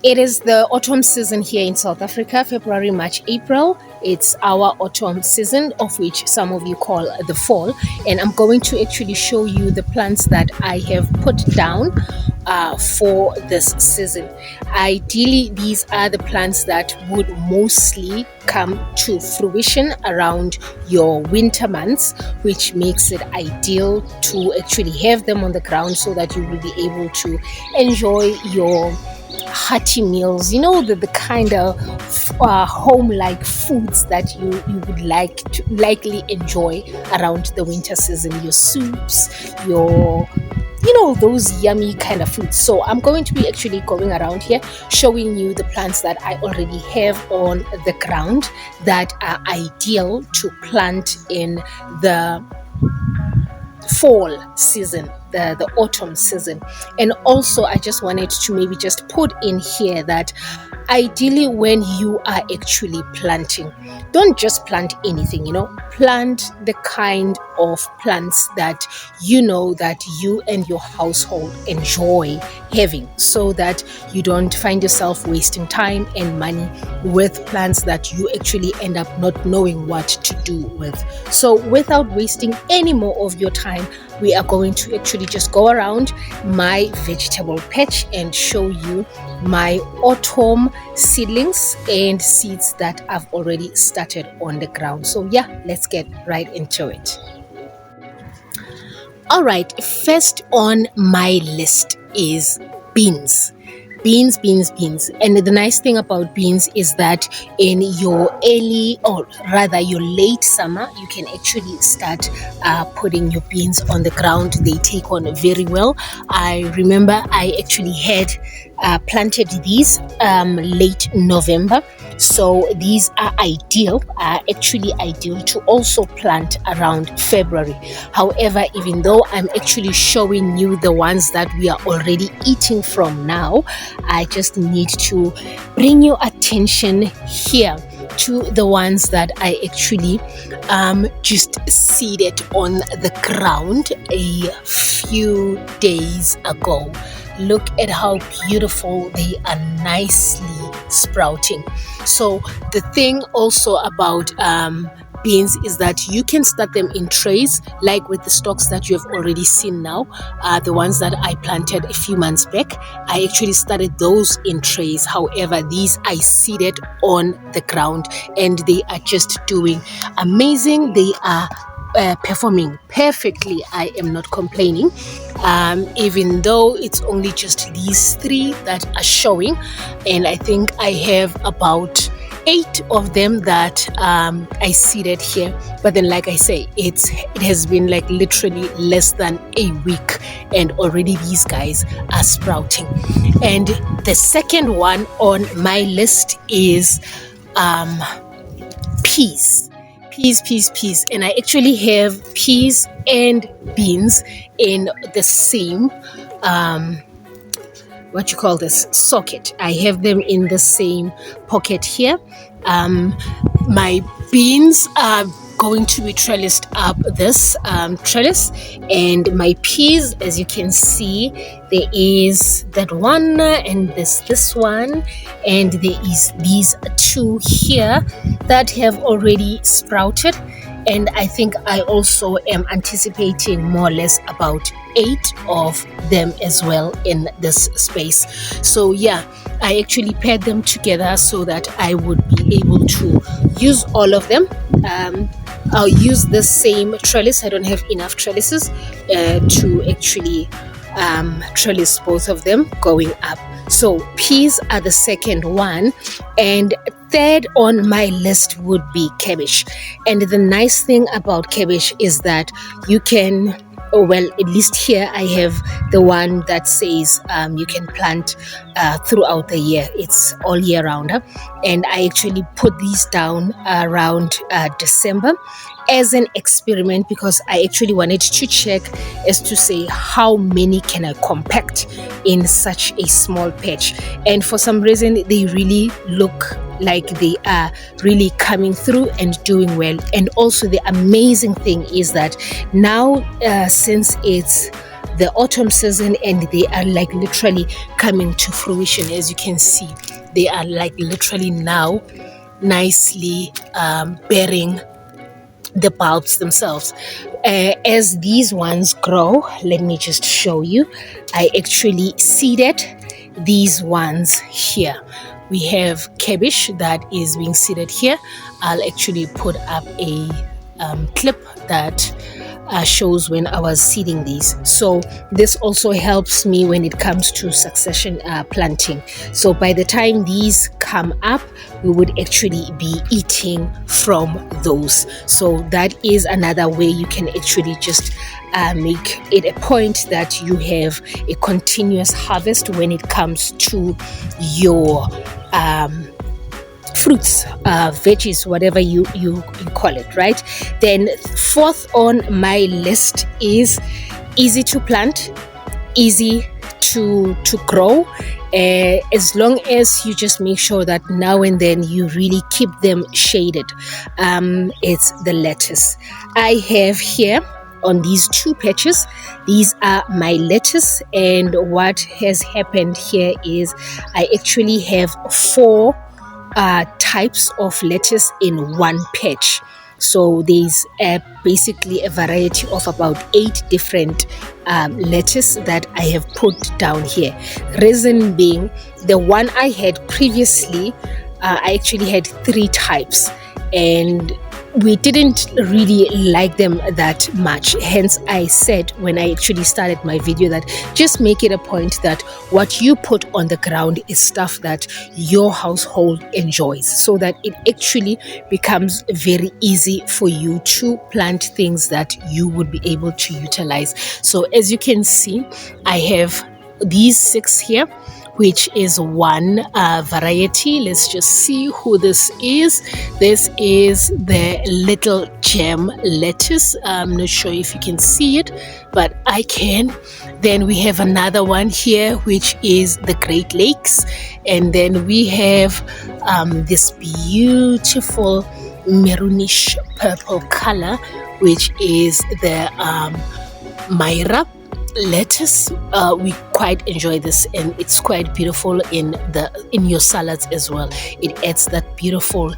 It is the autumn season here in South Africa, February, March, April. It's our autumn season, of which some of you call the fall. And I'm going to actually show you the plants that I have put down for this season. Ideally, these are the plants that would mostly come to fruition around your winter months, which makes it ideal to actually have them on the ground so that you will be able to enjoy your hearty meals, the kind of home-like foods that you would likely enjoy around the winter season, your soups, your those yummy kind of foods. So I'm going to be actually going around here showing you the plants that I already have on the ground that are ideal to plant in the fall season, the autumn season. And also I just wanted to maybe just put in here that ideally when you are actually planting, don't just plant anything, plant the kind of plants that that you and your household enjoy having, so that you don't find yourself wasting time and money with plants that you actually end up not knowing what to do with. So without wasting any more of your time, we are going to actually just go around my vegetable patch and show you my autumn seedlings and seeds that I've already started on the ground. So yeah, let's get right into it. All right, first on my list is beans. Beans. And the nice thing about beans is that in your early, or rather your late summer, you can actually start putting your beans on the ground. They take on very well. I remember I actually had planted these late November. So these are actually ideal to also plant around February. However, even though I'm actually showing you the ones that we are already eating from now, I just need to bring your attention here to the ones that I actually just seeded on the ground a few days ago. Look at how beautiful they are, nicely sprouting. So the thing also about beans is that you can start them in trays, like with the stalks that you have already seen now, the ones that I planted a few months back. I actually started those in trays. However, these I seeded on the ground and they are just doing amazing. They are performing perfectly. I am not complaining, even though it's only just these three that are showing, and I think I have about 8 of them that I seeded here. But then, like I say, it has been like literally less than a week and already these guys are sprouting. And the second one on my list is peas. And I actually have peas and beans in the same socket. I have them in the same pocket here. My beans are going to be trellised up this trellis, and my peas, as you can see, there is that one and this one, and there is these two here that have already sprouted. And I think I also am anticipating more or less about 8 of them as well in this space. So yeah, I actually paired them together so that I would be able to use all of them. I'll use the same trellis. I don't have enough trellises to actually trellis both of them going up. So peas are the second one, and third on my list would be cabbage. And the nice thing about cabbage is that you can, at least here I have the one that says you can plant throughout the year. It's all year round. And I actually put these down around December as an experiment, because I actually wanted to check as to say how many can I compact in such a small patch. And for some reason they really look like they are really coming through and doing well. And also the amazing thing is that now since it's the autumn season, and they are like literally coming to fruition. As you can see, they are like literally now nicely bearing the bulbs themselves. As these ones grow, let me just show you. I actually seeded these ones here. We have cabbage that is being seeded here. I'll actually put up a clip that shows when I was seeding these. So this also helps me when it comes to succession planting. So by the time these come up, we would actually be eating from those. So that is another way you can actually just make it a point that you have a continuous harvest when it comes to your fruits, veggies, whatever you call it, right? Then fourth on my list is easy to plant, easy to grow, as long as you just make sure that now and then you really keep them shaded. It's the lettuce. I have here on these two patches, these are my lettuce, and what has happened here is I actually have four types of lettuce in one patch. So there's basically a variety of about 8 different lettuce that I have put down here. Reason being, the one I had previously, I actually had 3 types, and we didn't really like them that much. Hence I said when I actually started my video that just make it a point that what you put on the ground is stuff that your household enjoys, so that it actually becomes very easy for you to plant things that you would be able to utilize. So as you can see, I have these 6 here, which is one variety. Let's just see who this is. This is the little gem lettuce. I'm not sure if you can see it, but I can. Then we have another one here, which is the Great Lakes. And then we have this beautiful maroonish purple color, which is the Myra lettuce. We quite enjoy this, and it's quite beautiful in your salads as well. It adds that beautiful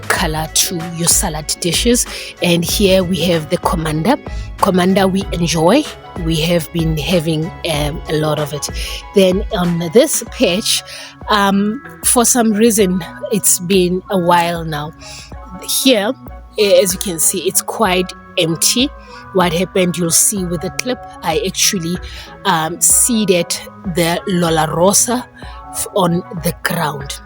color to your salad dishes. And here we have the commander we enjoy. We have been having a lot of it. Then on this patch, for some reason it's been a while now, here as you can see, it's quite empty. What happened, you'll see with the clip, I actually seeded the Lola Rosa on the ground,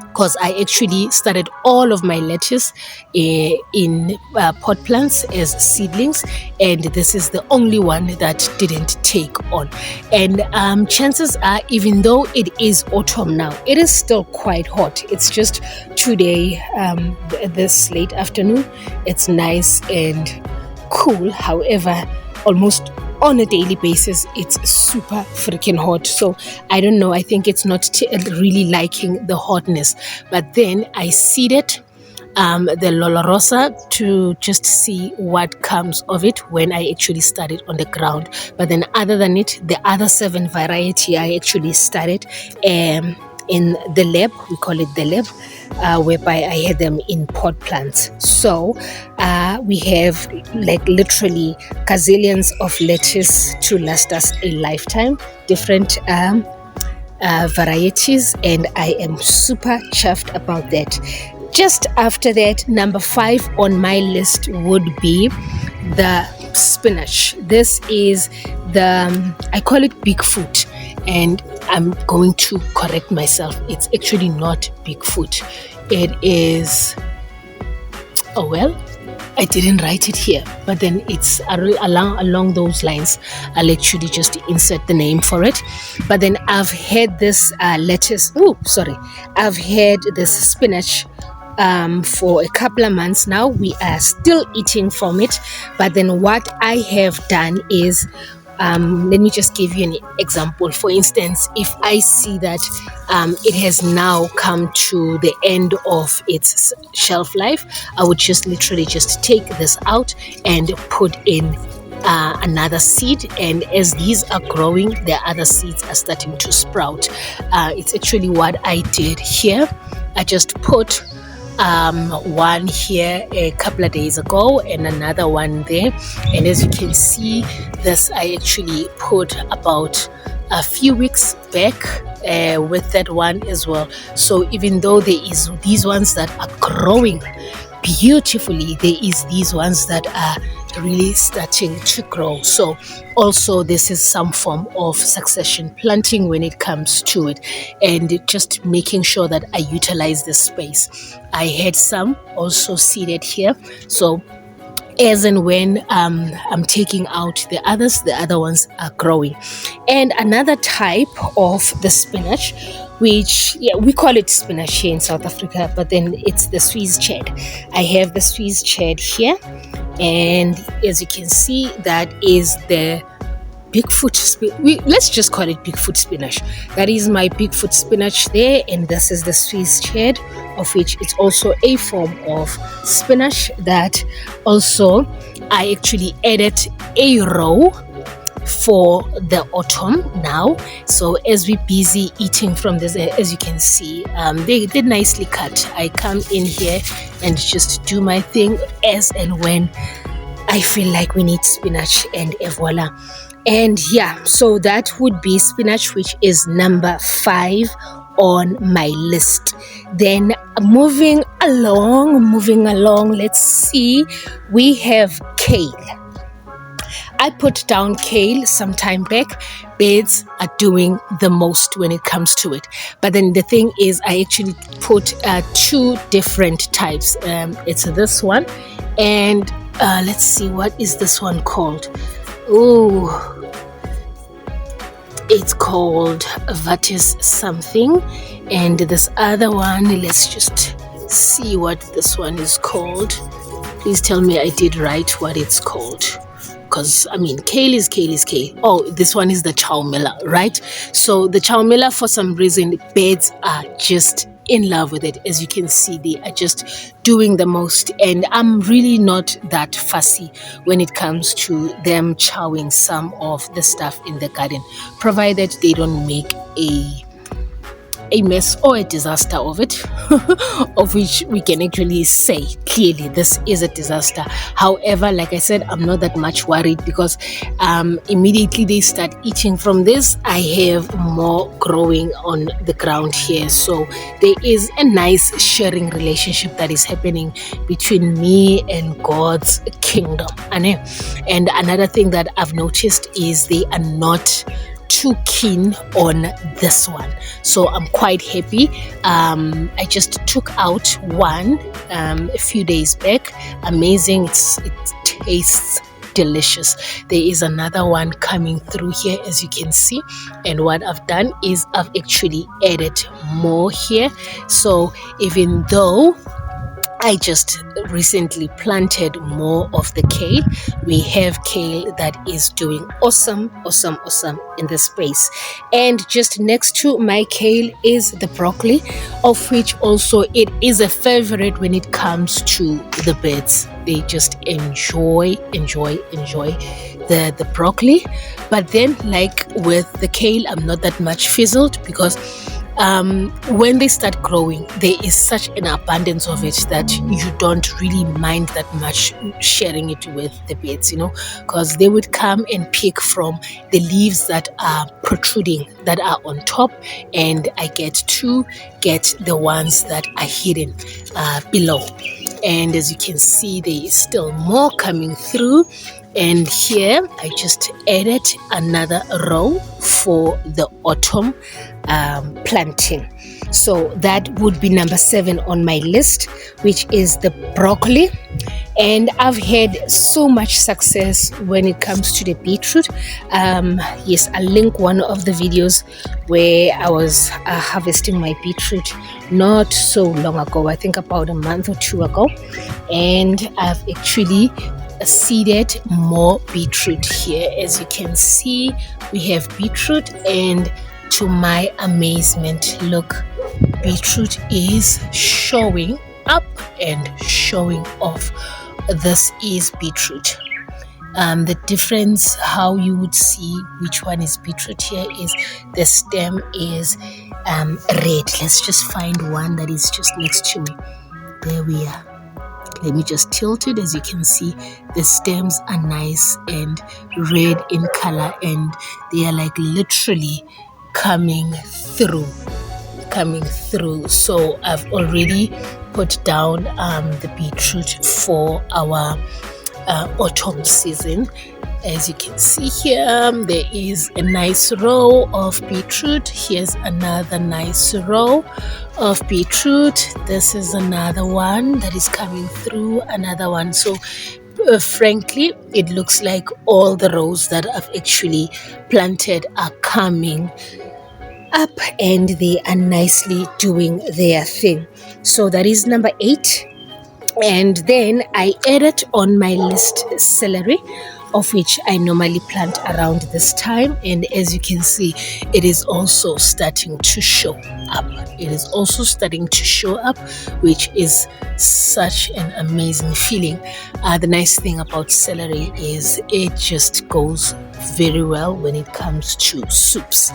because I actually started all of my lettuce in pot plants as seedlings, and this is the only one that didn't take on. And chances are, even though it is autumn now, it is still quite hot. It's just today, this late afternoon, it's nice and cool. However, almost on a daily basis, it's super freaking hot. So I don't know, I think it's not really liking the hotness. But then I seeded the Lola Rosa to just see what comes of it when I actually started on the ground. But then other than it, the other 7 variety I actually started in the lab. We call it the lab, whereby I had them in pot plants. So we have like literally gazillions of lettuce to last us a lifetime, different varieties, and I am super chuffed about that. Just after that, number 5 on my list would be the spinach. This is I call it Bigfoot, and I'm going to correct myself. It's actually not Bigfoot. It is, oh well, I didn't write it here, but then it's along those lines. I'll actually just insert the name for it. But then I've had this lettuce. I've had this spinach for a couple of months now. We are still eating from it. But then what I have done is, let me just give you an example. For instance, if I see that it has now come to the end of its shelf life, I would just literally just take this out and put in another seed, and as these are growing, the other seeds are starting to sprout. It's actually what I did here. I just put one here a couple of days ago and another one there, and as you can see, this I actually put about a few weeks back with that one as well. So even though there is these ones that are growing beautifully, there is these ones that are really starting to grow. So also this is some form of succession planting when it comes to it, and just making sure that I utilize the space. I had some also seeded here, so as and when I'm taking out the other ones are growing. And another type of the spinach, which we call it spinach here in South Africa, but then it's the Swiss chard. I have the Swiss chard here, and as you can see, that is the let's just call it Bigfoot spinach. That is my Bigfoot spinach there, and this is the Swiss chard, of which it's also a form of spinach that also I actually added a row for the autumn now. So as we're busy eating from this, as you can see, they're nicely cut. I come in here and just do my thing as and when I feel like we need spinach, and voila. And yeah, so that would be spinach, which is number 5 on my list. Then moving along, let's see, we have kale. I put down kale some time back. Beds are doing the most when it comes to it. But then the thing is, I actually put 2 different types. It's this one, and let's see, what is this one called? Oh, it's called Varieties something. And this other one, let's just see what this one is called. Please tell me I did right what it's called, because I mean, kale is kale. Oh, this one is the chaumela, right? So the chaumela, for some reason, birds are just in love with it. As you can see, they are just doing the most, and I'm really not that fussy when it comes to them chowing some of the stuff in the garden, provided they don't make a mess or a disaster of it, of which we can actually say clearly this is a disaster. However, like I said, I'm not that much worried, because immediately they start eating from this, I have more growing on the ground here. So there is a nice sharing relationship that is happening between me and God's kingdom. And another thing that I've noticed is they are not too keen on this one, so I'm quite happy. I just took out one a few days back. Amazing, it tastes delicious. There is another one coming through here, as you can see, and what I've done is I've actually added more here. So even though I just recently planted more of the kale, we have kale that is doing awesome in the space. And just next to my kale is the broccoli, of which also it is a favorite when it comes to the birds. They just enjoy the broccoli. But then, like with the kale, I'm not that much fizzled, because when they start growing, there is such an abundance of it that you don't really mind that much sharing it with the birds, because they would come and pick from the leaves that are protruding, that are on top, and I get to get the ones that are hidden below. And as you can see, there is still more coming through. And here I just added another row for the autumn planting. So that would be number 7 on my list, which is the broccoli. And I've had so much success when it comes to the beetroot. Yes, I'll link one of the videos where I was harvesting my beetroot not so long ago, I think about a month or 2 ago. And I've actually seeded more beetroot here. As you can see, we have beetroot, and to my amazement, look, beetroot is showing up and showing off. This is beetroot. The difference, how you would see which one is beetroot here, is the stem is red. Let's just find one that is just next to me. There we are. Let me just tilt it. As you can see, the stems are nice and red in color, and they are like literally coming through. So I've already put down the beetroot for our autumn season. As you can see here, there is a nice row of beetroot. Here's another nice row of beetroot. This is another one that is coming through, another one. So frankly, it looks like all the rows that I've actually planted are coming up, and they are nicely doing their thing. So that is number 8. And then I added on my list celery, of which I normally plant around this time. And as you can see, it is also starting to show up. Which is such an amazing feeling. The nice thing about celery is it just goes very well when it comes to soups.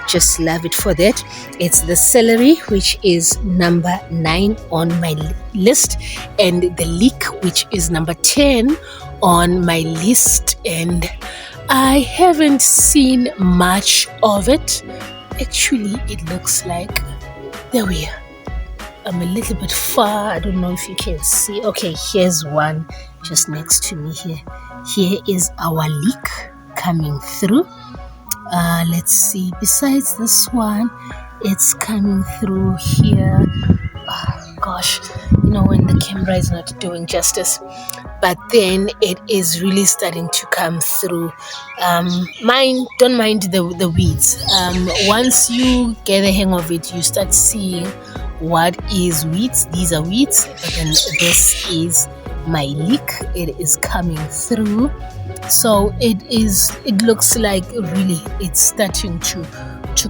Just love it for that. It's the celery, which is number 9 on my list, and the leek, which is number 10 on my list. And I haven't seen much of it. Actually, it looks like, there we are. I'm a little bit far. I don't know if you can see. Okay, here's one just next to me here. Here is our leek coming through. Let's see. Besides this one, it's coming through here. Oh, gosh, when the camera is not doing justice. But then it is really starting to come through. Don't mind the weeds. Once you get the hang of it, you start seeing what is weeds. These are weeds. But then this is my leek. It is coming through. So it looks like really it's starting to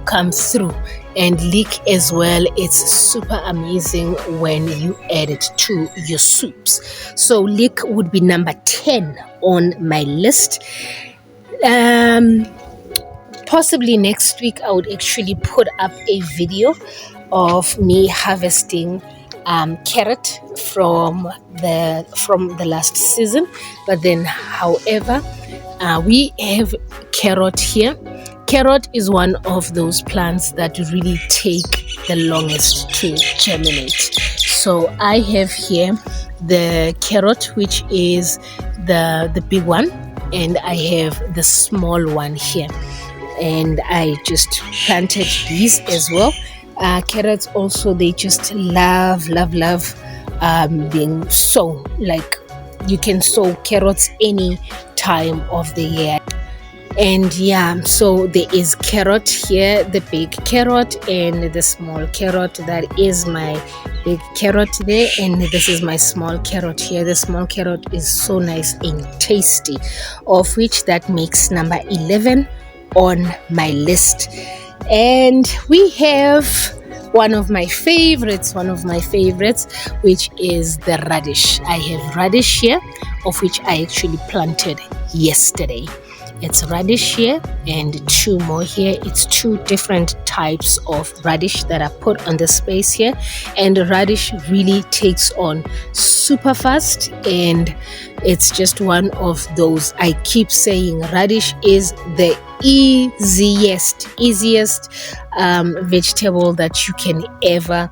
come through. And leek as well, it's super amazing when you add it to your soups. So leek would be number 10 on my list. Possibly next week I would actually put up a video of me harvesting carrot from the last season. But then, however, we have carrot here. Carrot is one of those plants that really take the longest to germinate. So I have here the carrot, which is the big one, and I have the small one here. And I just planted these as well. Carrots also, they just love being sown. Like, you can sow carrots any time of the year. And yeah, so there is carrot here, the big carrot and the small carrot. That is my big carrot there, and this is my small carrot here. The small carrot is so nice and tasty, of which that makes number 11 on my list. And we have one of my favorites, which is the radish. I have radish here, of which I actually planted yesterday. It's radish here and 2 more here. It's 2 different types of radish that I put on the space here. And the radish really takes on super fast, and it's just one of those. I keep saying radish is the easiest vegetable that you can ever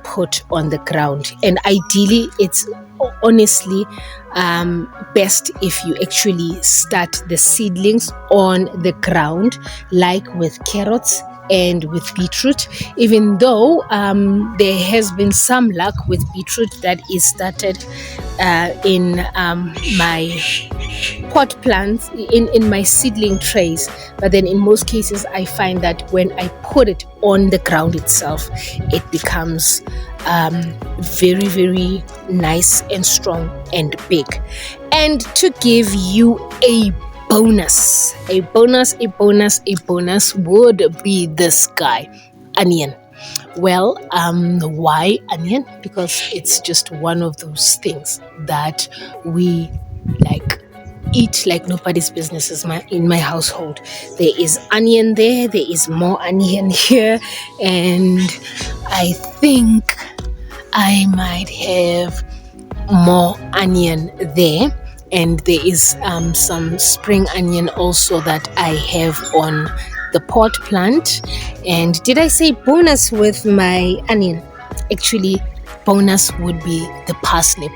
put on the ground. And ideally, it's honestly best if you actually start the seedlings on the ground, like with carrots and with beetroot. Even though there has been some luck with beetroot that is started in my pot plants, in my seedling trays. But then in most cases I find that when I put it on the ground itself, it becomes very, very nice and strong and big. And to give you a bonus would be this guy, onion. Well, why onion? Because it's just one of those things that we like eat like nobody's business in my household. There is onion there, there is more onion here, and I think I might have more onion there, and there is some spring onion also that I have on the pot plant. And did I say bonus with my onion? Actually, bonus would be the parsnip.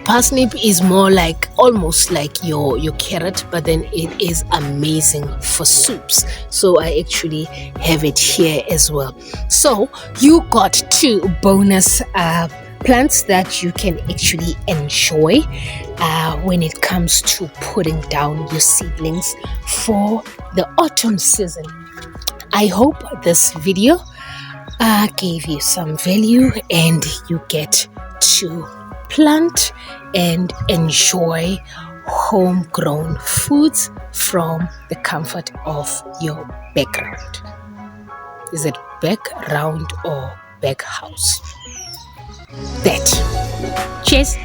Parsnip is more like almost like your carrot, but then it is amazing for soups. So I actually have it here as well. So you got two bonus plants that you can actually enjoy when it comes to putting down your seedlings for the autumn season. I hope this video gave you some value and you get to plant and enjoy homegrown foods from the comfort of your background. Is it background or back house? That. Cheers.